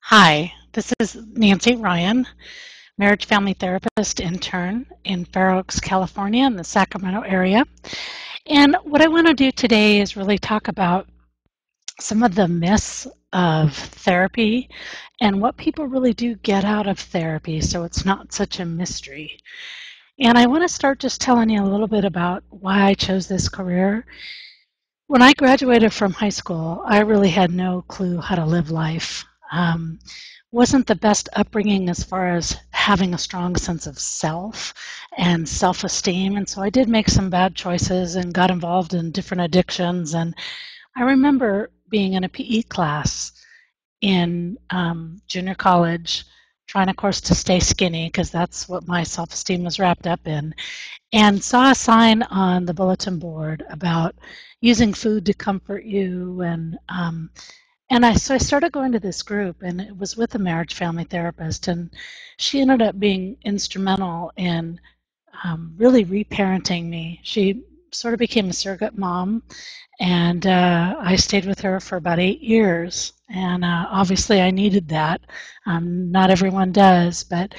Hi, this is Nancy Ryan, marriage family therapist intern in Fair Oaks, California, in the Sacramento area. And what I want to do today is really talk about some of the myths of therapy and what people really do get out of therapy so it's not such a mystery. And I want to start just telling you a little bit about why I chose this career. When I graduated from high school, I really had no clue how to live life. Wasn't the best upbringing as far as having a strong sense of self and self-esteem, and so I did make some bad choices and got involved in different addictions. And I remember being in a PE class in junior college, trying, of course, to stay skinny because that's what my self-esteem was wrapped up in, and saw a sign on the bulletin board about using food to comfort you. So I started going to this group, and it was with a marriage family therapist, and she ended up being instrumental in really reparenting me. She sort of became a surrogate mom, and I stayed with her for about 8 years. And obviously, I needed that. Not everyone does, but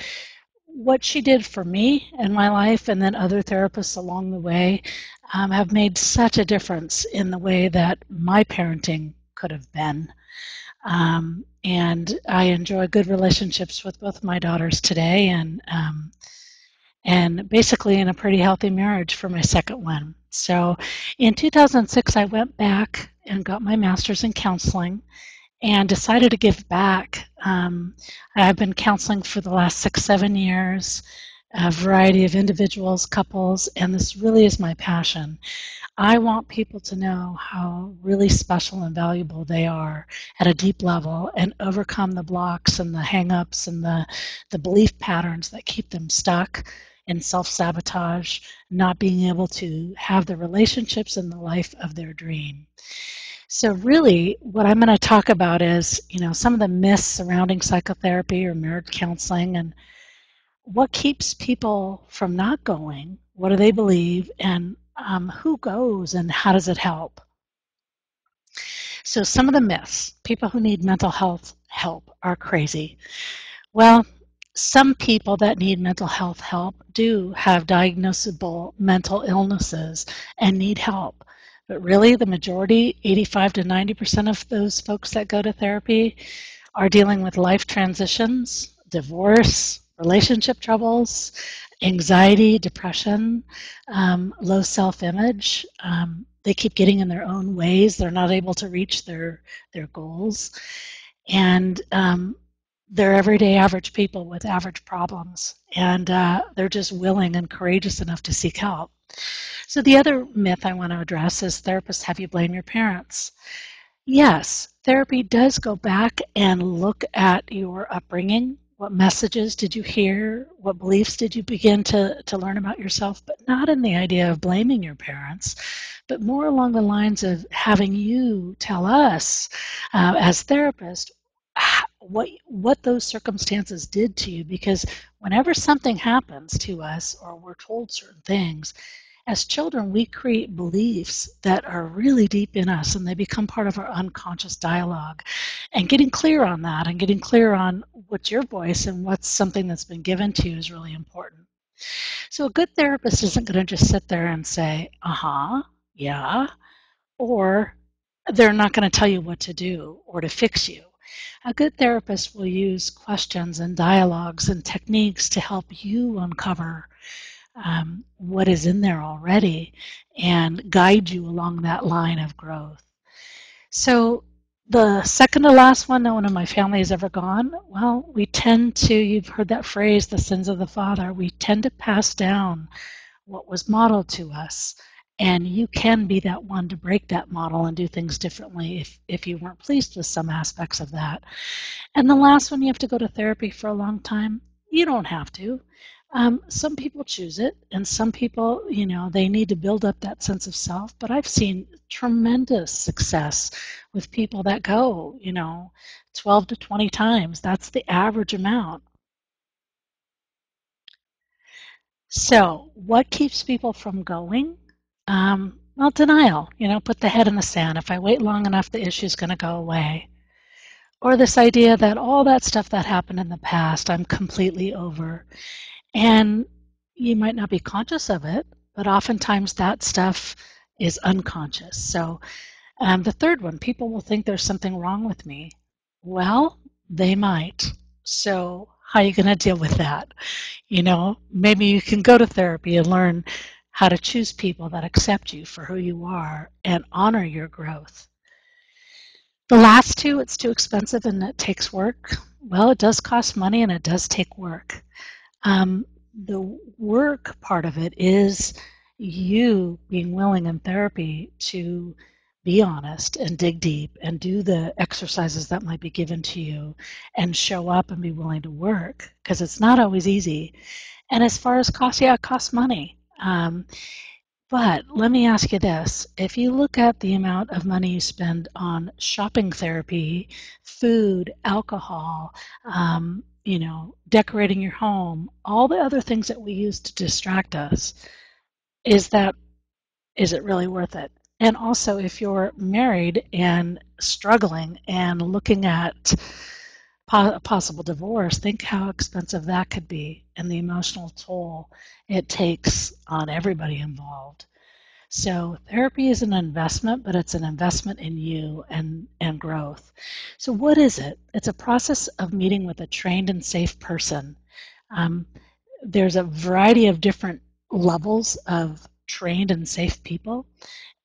what she did for me in my life and then other therapists along the way have made such a difference in the way that my parenting could have been. And I enjoy good relationships with both my daughters today, and basically in a pretty healthy marriage for my second one. So in 2006, I went back and got my master's in counseling and decided to give back. I've been counseling for the last 6, 7 years, a variety of individuals, couples, and this really is my passion. I want people to know how really special and valuable they are at a deep level and overcome the blocks and the hang-ups and the belief patterns that keep them stuck in self-sabotage, not being able to have the relationships and the life of their dream. So really, what I'm going to talk about is, some of the myths surrounding psychotherapy or marriage counseling and what keeps people from not going, what do they believe, and who goes and how does it help? So some of the myths, people who need mental health help are crazy. Well, some people that need mental health help do have diagnosable mental illnesses and need help. But really, the majority, 85 to 90% of those folks that go to therapy are dealing with life transitions, divorce, relationship troubles, anxiety, depression, low self-image. They keep getting in their own ways. They're not able to reach their goals. And they're everyday average people with average problems. And they're just willing and courageous enough to seek help. So the other myth I want to address is therapists have you blame your parents. Yes, therapy does go back and look at your upbringing. What messages did you hear? What beliefs did you begin to learn about yourself? But not in the idea of blaming your parents, but more along the lines of having you tell us as therapists what those circumstances did to you. Because whenever something happens to us or we're told certain things, as children, we create beliefs that are really deep in us, and they become part of our unconscious dialogue. And getting clear on that and getting clear on what's your voice and what's something that's been given to you is really important. So a good therapist isn't going to just sit there and say, uh-huh, yeah, or they're not going to tell you what to do or to fix you. A good therapist will use questions and dialogues and techniques to help you uncover what is in there already and guide you along that line of growth. So the second to last one, no one in my family has ever gone. Well, we tend to, you've heard that phrase, the sins of the father. We tend to pass down what was modeled to us. And you can be that one to break that model and do things differently if you weren't pleased with some aspects of that. And the last one, you have to go to therapy for a long time. You don't have to. Some people choose it, and some people, they need to build up that sense of self. But I've seen tremendous success with people that go, 12 to 20 times. That's the average amount. So, what keeps people from going? Well, denial. Put the head in the sand. If I wait long enough, the issue's going to go away. Or this idea that all that stuff that happened in the past, I'm completely over. And you might not be conscious of it, but oftentimes that stuff is unconscious. So the third one, people will think there's something wrong with me. Well, they might. So how are you going to deal with that? Maybe you can go to therapy and learn how to choose people that accept you for who you are and honor your growth. The last two, it's too expensive and it takes work. Well, it does cost money and it does take work. The work part of it is you being willing in therapy to be honest and dig deep and do the exercises that might be given to you and show up and be willing to work, because it's not always easy. And as far as cost, yeah, it costs money. But let me ask you this. If you look at the amount of money you spend on shopping therapy, food, alcohol, decorating your home, all the other things that we use to distract us, is it really worth it? And also, if you're married and struggling and looking at a possible divorce, think how expensive that could be and the emotional toll it takes on everybody involved. So therapy is an investment, but it's an investment in you and growth. So what is it? It's a process of meeting with a trained and safe person. There's a variety of different levels of trained and safe people.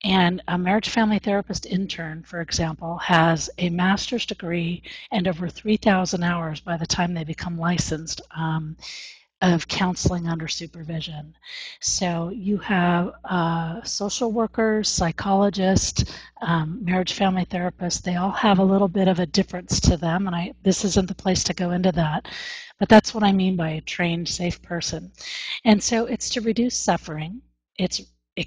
And a marriage family therapist intern, for example, has a master's degree and over 3,000 hours by the time they become licensed of counseling under supervision. So you have social workers, psychologists, marriage family therapists. They all have a little bit of a difference to them, and this isn't the place to go into that. But that's what I mean by a trained, safe person. And so it's to reduce suffering. It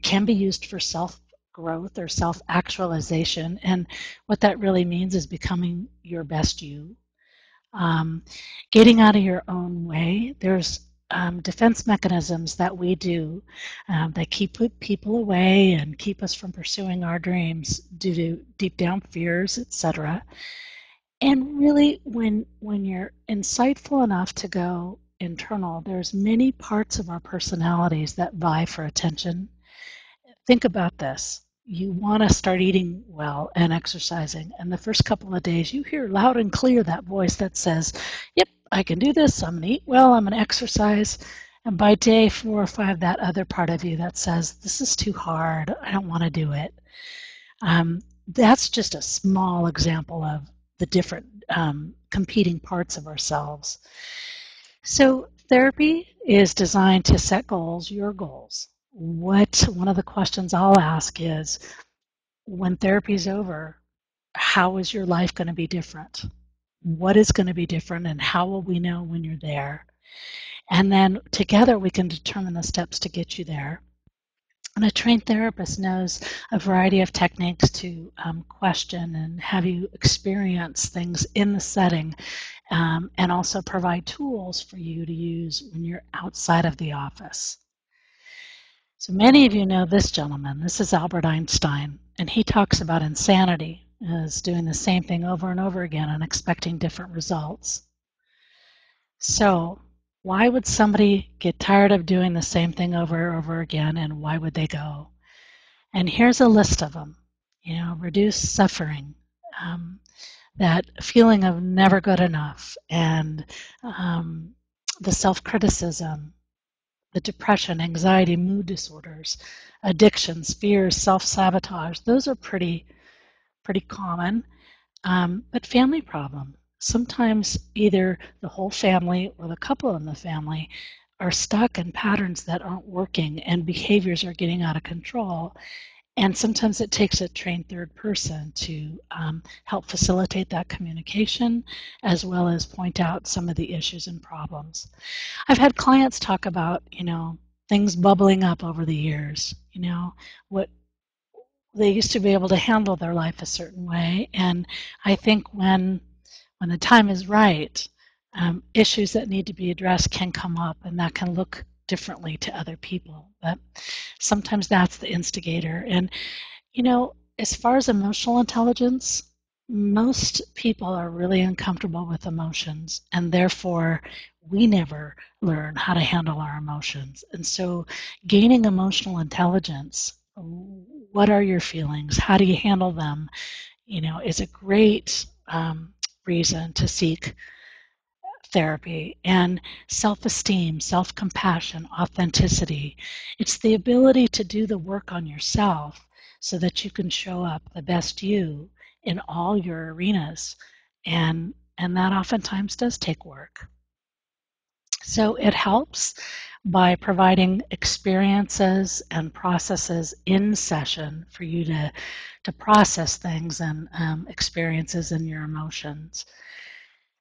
can be used for self-growth or self-actualization, and what that really means is becoming your best you. Getting out of your own way. There's defense mechanisms that we do that keep people away and keep us from pursuing our dreams due to deep down fears, etc. And really, when you're insightful enough to go internal, there's many parts of our personalities that vie for attention. Think about this. You want to start eating well and exercising, and the first couple of days you hear loud and clear that voice that says, yep, I can do this, I'm going to eat well, I'm going to exercise. And by day 4 or 5, that other part of you that says, this is too hard, I don't want to do it. That's just a small example of the different competing parts of ourselves. So therapy is designed to set goals, your goals. One of the questions I'll ask is, when therapy's over, how is your life going to be different? What is going to be different, and how will we know when you're there? And then together we can determine the steps to get you there. And a trained therapist knows a variety of techniques to question and have you experience things in the setting, and also provide tools for you to use when you're outside of the office. So many of you know this gentleman. This is Albert Einstein, and he talks about insanity as doing the same thing over and over again and expecting different results. So why would somebody get tired of doing the same thing over and over again, and why would they go? And here's a list of them. Reduce suffering, that feeling of never good enough, and the self-criticism, the depression, anxiety, mood disorders, addictions, fears, self-sabotage. Those are pretty common. But family problem. Sometimes either the whole family or the couple in the family are stuck in patterns that aren't working and behaviors are getting out of control. And sometimes it takes a trained third person to help facilitate that communication, as well as point out some of the issues and problems. I've had clients talk about, things bubbling up over the years, what they used to be able to handle their life a certain way. And I think when the time is right, issues that need to be addressed can come up, and that can look differently to other people. But sometimes that's the instigator. And, as far as emotional intelligence, Most people are really uncomfortable with emotions, and therefore we never learn how to handle our emotions. And so gaining emotional intelligence, what are your feelings? How do you handle them? Is a great reason to seek therapy. And self-esteem, self-compassion, authenticity. It's the ability to do the work on yourself so that you can show up the best you in all your arenas. And that oftentimes does take work. So it helps by providing experiences and processes in session for you to process things and experiences in your emotions.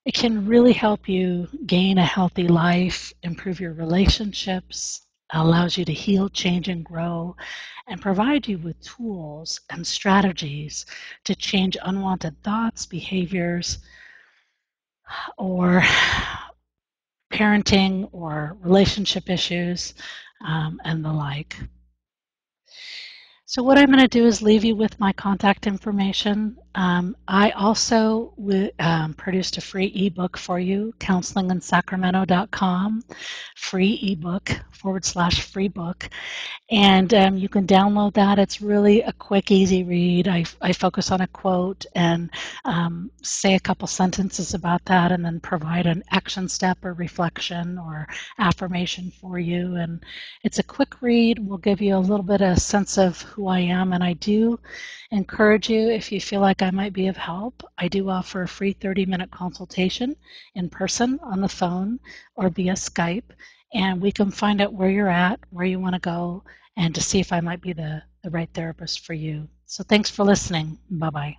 It can really help you gain a healthy life, improve your relationships, allows you to heal, change, and grow, and provide you with tools and strategies to change unwanted thoughts, behaviors, or parenting or relationship issues, and the like. So what I'm going to do is leave you with my contact information. I also produced a free ebook for you, counselinginsacramento.com, free ebook /free book. And you can download that. It's really a quick, easy read. I focus on a quote and say a couple sentences about that and then provide an action step or reflection or affirmation for you. And it's a quick read. Will give you a little bit of sense of who I am. And I do encourage you, if you feel like I might be of help, I do offer a free 30-minute consultation in person, on the phone, or via Skype. And we can find out where you're at, where you want to go, and to see if I might be the right therapist for you. So thanks for listening. Bye-bye.